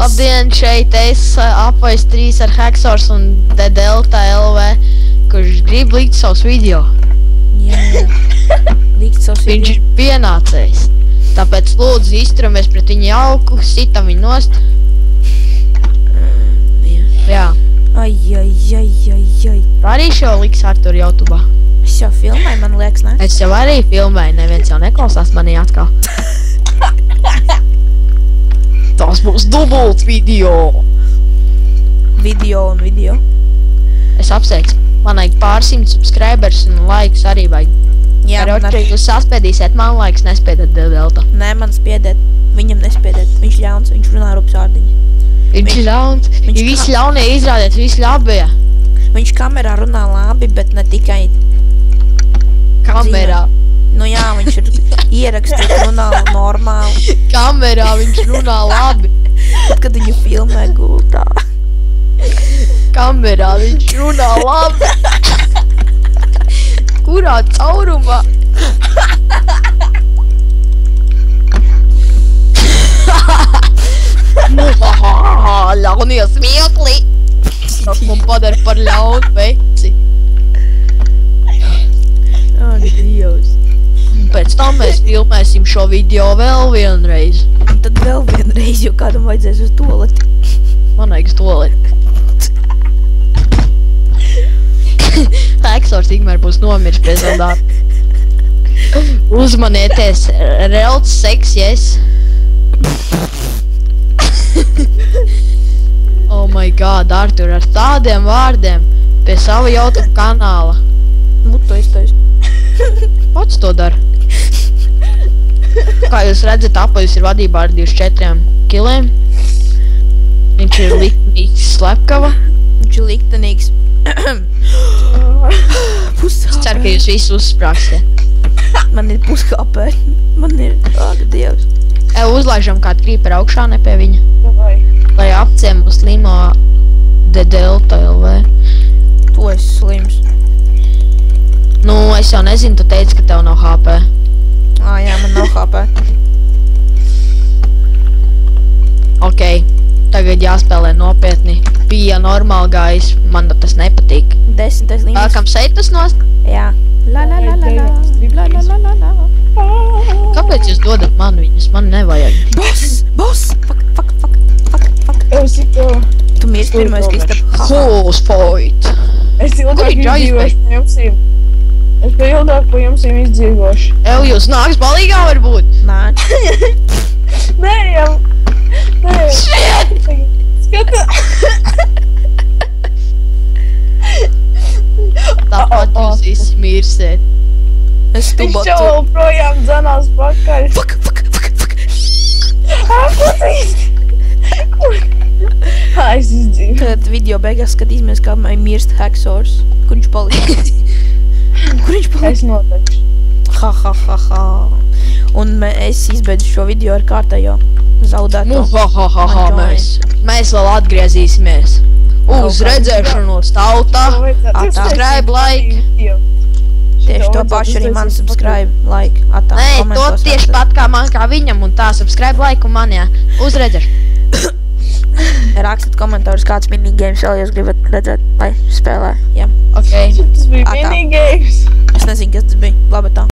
Labdien, šeit es Apvais 3 ar Hacksors un Delta LV, kurš grib likt savus video. Jā. Likt savus video. Viņš ir pienācējs. Tāpēc lūdzu izturamies pret viņu jauku, sitam viņu nost. Jā. Ai. Arī šo liks Artur YouTubā. Es jau filmēju, man liekas, ne? Es jau arī filmēju, neviens jau neklausās manī atkal. Tas būs dubults video. Video un video. Es apsveicu. Man vajag pārsimt subscribers un laikus arī vajag. Jā, Ar man jūs saspēdīsiet, man laiks nespēdēt Delta. Nē, man spiedēt. Viņam nespiedēt. Viņš ļauns, viņš runā rupsārdiņu. Viņš ir ļauns. Ja visi ļaunie izrādēt, visi labie. Viņš kamerā runā labi, bet ne tikai Kamerā. Nu jā, viņš ir ierakstīt runā normāli. Kamerā viņš runā labi. Tad, kad viņu filmē gultā. Kamerā viņš runā labi. Kurā caurumā? Ļaunie smiekli. Tas man padara par ļaunu veci. Ak, Dievs. Pēc tam mēs filmēsim šo video vēl vienreiz. Un tad vēl vienreiz, jo kādam vajadzēs uz toleti. Man vajag uz toleti. Hacksors tikmēr būs nomirs pie savu darbu. Uzmanieties, relts seks, yes. Oh my god, Artur, ar tādiem vārdiem pie sava YouTube kanāla. Muto iztaist. Pats to dara. Kā jūs redzat, Apvais ir vadībā ar 24 kiliem. Viņš ir liktenīgs slepkava. Viņš ir liktenīgs. Es ceru, ka jūs visi uzsprāksiet. Man ir puskāpē. Man ir, ak, Dievs. Uzlaižam kādu krīperu augšā, ne pie viņa. Lai apciemu slimo Delta LV. Tu esi slims. Nu, es jau nezinu, tu teici, ka tev nav HP. Jā, man nav HP. Ok, tagad jāspēlē nopietni. Bija normāli gājis, man tas nepatīk. 10. līmenis. Vēlkam seitas nost? Jā. La. Kāpēc jūs dodat man viņus? Man nevajag. Boss! Fuck. Tu mirsti pirmais, Kristap. Who's fight? Es ilgāk izdzīvošu pa jumsīm. Es pa ilgāk pa jumsīm izdzīvošu. Jūs nāks balīgā varbūt? Nē. Nē, jau. Shit! Skata. Tāpat jūs visi mirsiet. Es Viņš tubotu. jau vēl projām dzenās pakaļ. Fuck. Es izdzīvu. Tad video beigās skatīsimies, kā mirst Hacksors. Kur viņš palika? Es noteikšu. Ha. Un es izbeidzu šo video ar kārtējo zaudēto. Mēs vēl atgriezīsimies. Uz redzēšanos tautā. Subscribe, like. Tieši to pašu arī man subscribe, like, atā. Nē, to tieši pat kā man, kā viņam, un tā subscribe, like un man, jā. Uz redzēšanu. Rakstat komentārus, kāds minigames vēl jūs gribat redzēt, lai spēlē. Jā. Ok. Tas bija minigames. Es nezinu, kas tas bija. Labi tā.